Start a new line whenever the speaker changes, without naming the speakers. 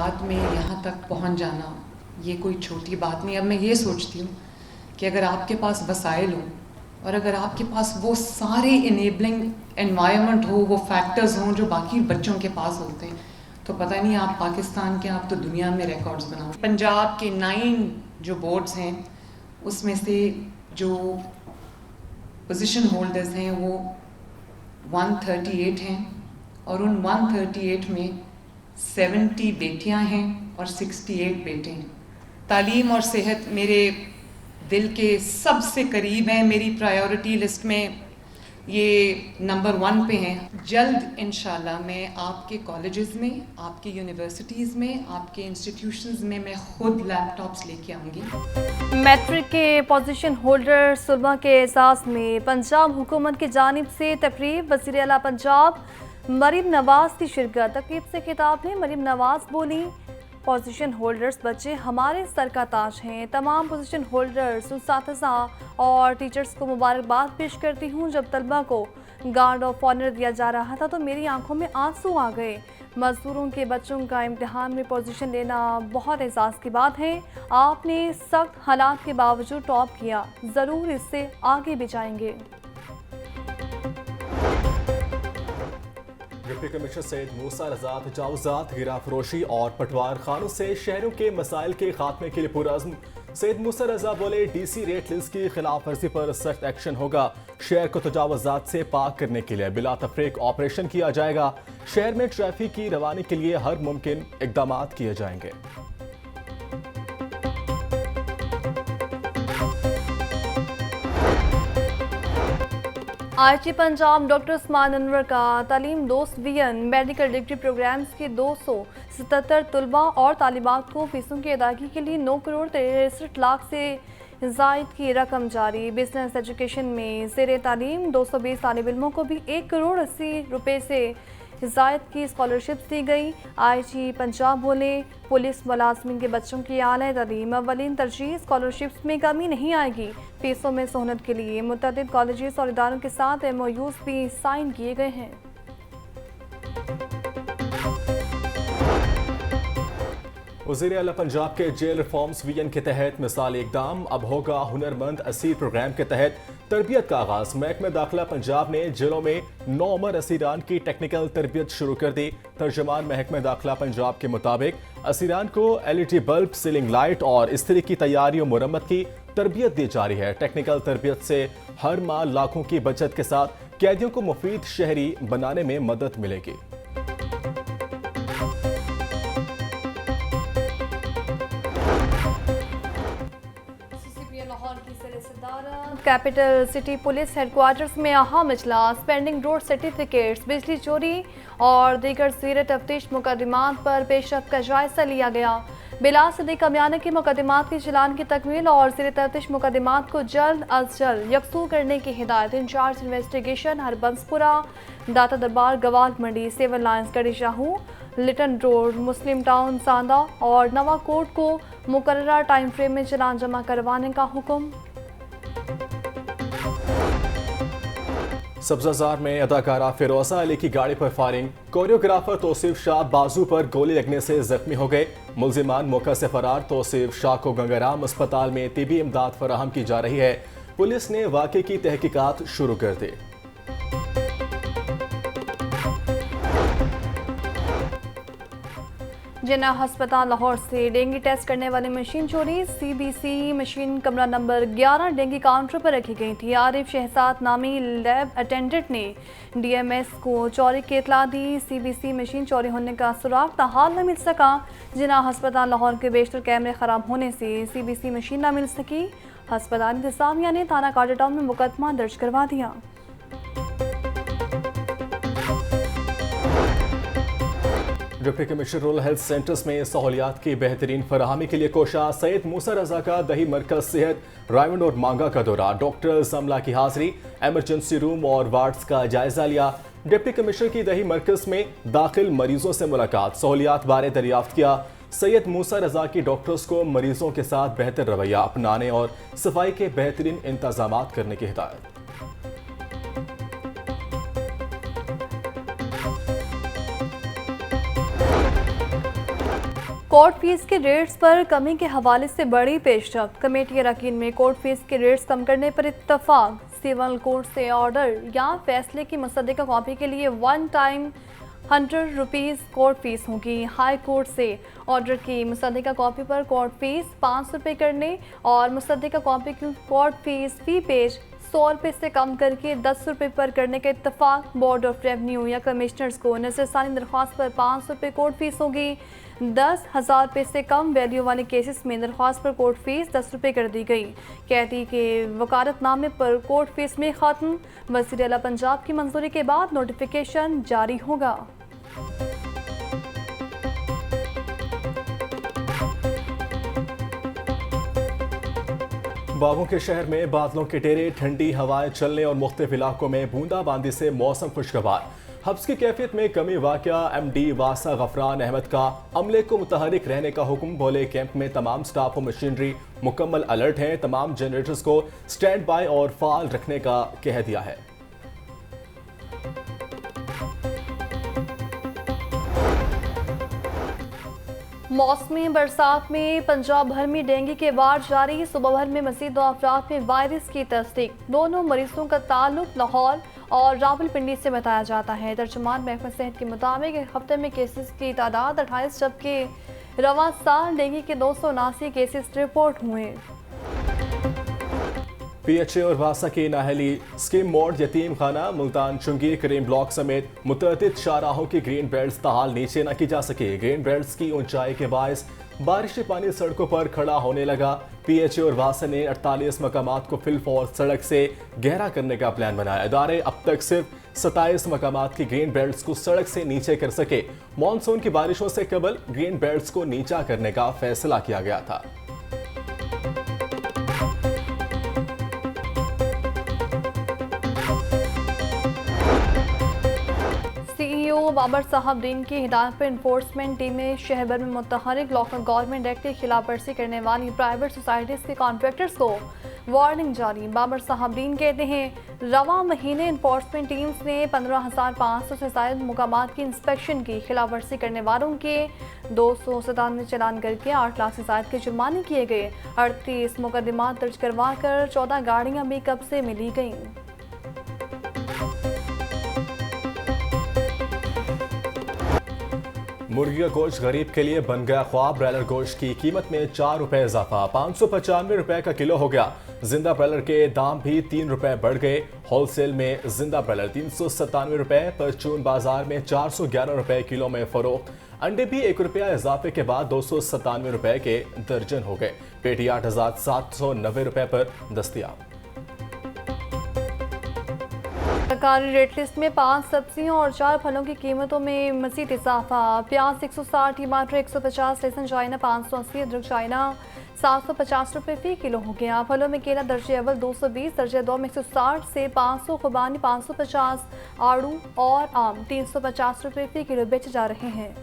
औलाद में यहाँ तक पहुँच जाना ये कोई छोटी बात नहीं। अब मैं ये सोचती हूँ कि अगर आपके पास वसाइल हों और अगर आपके पास वो सारे इनेबलिंग एनवायरनमेंट हो, वो फैक्टर्स हों जो बाकी बच्चों के पास होते हैं, तो पता नहीं आप पाकिस्तान के, आप तो दुनिया में रिकॉर्ड्स बनाओ। पंजाब के 9 जो बोर्ड्स हैं उसमें से जो पोजीशन होल्डर्स हैं वो 138 हैं और उन 138 में 70 बेटियां हैं और 68 बेटे हैं। तालीम और सेहत मेरे दिल के सबसे करीब हैं, मेरी प्रायोरिटी लिस्ट में ये नंबर 1 पे हैं। जल्द इंशाल्लाह मैं आपके कॉलेजेस में, आपके यूनिवर्सिटीज़ में, आपके इंस्टीट्यूशंस में मैं खुद लैपटॉप्स लेके आऊँगी।
मैट्रिक के पोजीशन होल्डर सुलमा के एजाज़ में पंजाब हुकूमत की जानिब से तकरीब, वज़ीर आला पंजाब मरीम नवाज़ की शिरकत। तकरीब से खिताब में मरीम नवाज़ बोली, पोजीशन होल्डर्स बच्चे हमारे सर का ताज हैं। तमाम पोजीशन होल्डर्स, उस्ताज़ा और टीचर्स को मुबारकबाद पेश करती हूँ। जब तलबा को गार्ड ऑफ ऑनर दिया जा रहा था तो मेरी आंखों में आंसू आ गए। मजदूरों के बच्चों का इम्तिहान में पोजीशन लेना बहुत एहसास की बात है। आपने सख्त हालात के बावजूद टॉप किया, ज़रूर इससे आगे भी जाएंगे।
डिप्टी कमिश्नर सैयद मूसा रजा तजावुज़ात, गिराफरोशी और पटवार खानों से शहरों के मसाइल के खात्मे के लिए पुरअज़्म। सैयद मूसा रजा बोले, DC रेट लिस्ट की खिलाफ वर्जी पर सख्त एक्शन होगा। शहर को तजावुज़ात से पाक करने के लिए बिला तफरीक ऑपरेशन किया जाएगा। शहर में ट्रैफिक की रवानी के लिए हर मुमकिन इकदाम किए जाएंगे।
IIT पंजाब डॉक्टर उस्मान अनवर का तालीम दोस्त VN मेडिकल डिग्री प्रोग्राम्स के 277 तलबा और तालिबात को फीसों की अदायगी के लिए 9 करोड़ 63 लाख से ज़ायद की रकम जारी। बिजनेस एजुकेशन में ज़ेरे तालीम 220 तालिब इल्मों को भी 1 करोड़ 80 रुपये से ज़ायद की स्कॉलरशिप्स दी गई। IIT पंजाब बोले, पुलिस मुलाजमिन के बच्चों की आला तालीम अवलिन तरजीह, स्कॉलरशिप्स में कमी नहीं आएगी। फीसों में सहूलत के लिए मुतअद्दिद कॉलेजेस और इदारों के साथ MOUs भी साइन किए गए हैं।
वज़ीर आला पंजाब के जेल रिफॉर्म्स VN के तहत मिसाली इकदाम। अब होगा हुनरमंद असीर प्रोग्राम के तहत तरबियत का आगाज। महकमा दाखिला पंजाब ने जेलों में 9 उमर असीरान की टेक्निकल तरबियत शुरू कर दी। तर्जमान महकमा दाखिला पंजाब के मुताबिक असीरान को LED बल्ब, सीलिंग लाइट और इस्त्री की तैयारी और मुरम्मत की तरबियत दी जा रही है। टेक्निकल तरबियत से हर माह लाखों की बचत के साथ कैदियों को मुफीद शहरी बनाने में मदद मिलेगी।
कैपिटल सिटी पुलिस हेडक्वार्टर्स में अहम इजलास, पेंडिंग रोड सर्टिफिकेट्स, बिजली चोरी और दीगर ज़ेर तफ्तीश मुकदमात पर पेशरफ्त का जायजा लिया गया। बिला सदीक अमियाना के मुकदमात की चालान की तकमील और ज़ेर तफ्तीश मुकदमात को जल्द अज जल्द यकसू करने की हिदायत। इंचार्ज इन्वेस्टिगेशन हरबंसपुरा, दाता दरबार, गवाल मंडी, सिविल लाइन्स, गढ़ी शाहू, लिटन रोड, मुस्लिम टाउन, सांदा और नवा कोट को मुकर्रर टाइम फ्रेम में चालान जमा करवाने का हुक्म।
सब्जाजार में अदाकारा फिरोजा अली की गाड़ी पर फायरिंग, कोरियोग्राफर तौसीफ शाह बाजू पर गोली लगने से जख्मी हो गए। मुल्जिमान मौका से फरार। तौसीफ शाह को गंगाराम अस्पताल में तिबी इमदाद फराहम की जा रही है। पुलिस ने वाक़े की तहकीकात शुरू कर दी।
जिन्ना अस्पताल लाहौर से डेंगू टेस्ट करने वाली मशीन चोरी। CBC मशीन कमरा नंबर 11 डेंगू काउंटर पर रखी गई थी। आरिफ शहजाद नामी लैब अटेंडेंट ने DMS को चोरी की इतला दी। CBC मशीन चोरी होने का सुराग ताहाल न मिल सका। जिन्ना अस्पताल लाहौर के बेशतर कैमरे खराब होने से CBC मशीन न मिल सकी। अस्पताल इंतजामिया ने थाना कार्टर टाउन में मुकदमा दर्ज करवा दिया।
Deputy commissioner rural health centres में सहूलियात की बेहतरीन फराहमी के लिए कोशा। सैयद मूसा रजा का दही मरकज सेहत, रायमंड और मांगा का दौरा। डॉक्टर जमला की हाजिरी, एमरजेंसी रूम और वार्ड्स का जायजा लिया। डिप्टी कमिश्नर की दही मरकज में दाखिल मरीजों से मुलाकात, सहूलियात बारे दरियाफ्त किया। सैयद मूसा रजा की डॉक्टर्स को मरीजों के साथ बेहतर रवैया अपनाने और सफाई के बेहतरीन इंतजाम करने की हिदायत।
कोर्ट फीस के रेट्स पर कमी के हवाले से बड़ी पेशरफ। कमेटी अरकान में कोर्ट फीस के रेट्स कम करने पर इत्तफाक। सिविल कोर्ट से ऑर्डर या फैसले की मुसद्दिका कॉपी के लिए one time 100 rupees court fees होगी। हाई कोर्ट से ऑर्डर की मुसद्दिका कॉपी पर कोर्ट फीस 500 रुपये करने और मुसद्दिका कॉपी की कोर्ट फीस फी पेज 100 रुपये से कम करके 10 रुपये पर करने का इत्तफाक। बोर्ड ऑफ रेवन्यू या कमिश्नर्स को नजरसानी दरख्वास्त पर 500 रुपये कोर्ट फीस होगी। 10,000 रुपये से कम वैल्यू वाले केसेस में दरख्वास्त पर कोर्ट फीस 10 रुपये कर दी गई। कैदी के वकालतनामे पर कोर्ट फीस में ख़त्म। वज़ीर आला पंजाब की मंजूरी के बाद नोटिफिकेशन जारी होगा।
बागों के शहर में बादलों के डेरे, ठंडी हवाएं चलने और मुख्तलिफ इलाकों में बूंदाबांदी से मौसम खुशगवार। हब्स की कैफियत में कमी वाक़या। MD वासा गफरान अहमद का अमले को मुतहरिक रहने का हुक्म। बोले कैंप में तमाम स्टाफ और मशीनरी मुकम्मल अलर्ट हैं। तमाम जनरेटर्स को स्टैंड बाय और फाल रखने का कह दिया है।
मौसमी बरसात में पंजाब भर में डेंगू के वार जारी। सुबह भर में मजीद 2 अफराद में वायरस की तस्दीक। दोनों मरीजों का ताल्लुक लाहौर और रावलपिंडी से बताया जाता है। तर्जुमान महकमा सेहत के मुताबिक एक हफ्ते में केसेस की तादाद 28, जबकि रवां साल डेंगू के 279 केसेस रिपोर्ट हुए।
PHA और वासा की नाहली स्कीम मोड, यतीम खाना, मुल्तान चुंगी, करीम ब्लॉक समेत मुतअद्दिद शाहराहों की ग्रीन बेल्ट्स ताहाल नीचे न की जा सके। ग्रीन बेल्ट्स की ऊंचाई के बायस बारिशी पानी सड़कों पर खड़ा होने लगा। PHA और वासा ने 48 मकामात को फिलफौर सड़क से गहरा करने का प्लान बनाया। इदारे अब तक सिर्फ 27 मकामात की ग्रीन बेल्ट्स को सड़क से नीचे कर सके। मानसून की बारिशों से कबल ग्रीन बेल्ट्स को नीचा करने का फैसला किया गया था।
CEO बाबर साहब दीन की हिदायत पर इन्फोर्समेंट टीमें शहर भर में मुतहरिक लोकल गवर्नमेंट एक्ट की खिलाफ वर्जी करने वाली प्राइवेट सोसाइटीज़ के कॉन्ट्रैक्टर्स को वार्निंग जारी। बाबर साहब दीन कहते हैं रवां महीने इन्फोर्समेंट टीम्स ने 15,500 से ज़ायद मुकामात की इंस्पेक्शन की। खिलाफ वर्जी करने वालों के 297 चालान करके 8 लाख से ज़ायद के जुर्माने किए गए। 38 मुकदमात दर्ज करवा कर 14 गाड़ियाँ भी कब्जे में ली गईं।
मुर्गी का गोश्त गरीब के लिए बन गया ख्वाब। ब्रॉयलर गोश्त की कीमत में 4 रुपए इजाफा, 595 रुपए का किलो हो गया। जिंदा ब्रॉयलर के दाम भी 3 रुपए बढ़ गए। होलसेल में जिंदा ब्रॉयलर 397 रुपए, परचून बाजार में 411 रुपए किलो में फरोख्त। अंडे भी 1 रुपया इजाफे के बाद 297 रुपए के दर्जन हो गए। पेटी 8,790 रुपए पर दस्तयाब।
सरकारी रेट लिस्ट में 5 सब्जियों और 4 फलों की कीमतों में मज़ीद इजाफा। प्याज 160, टमाटर 150, लहसुन चाइना 580, अदरक चाइना 750 रुपये फी किलो हो गया। फलों में केला दर्जे अव्वल 220, दर्जे दो में 160 से 500, खुबानी 550, आड़ू और आम 350 रुपये फी किलो बेचे जा रहे हैं।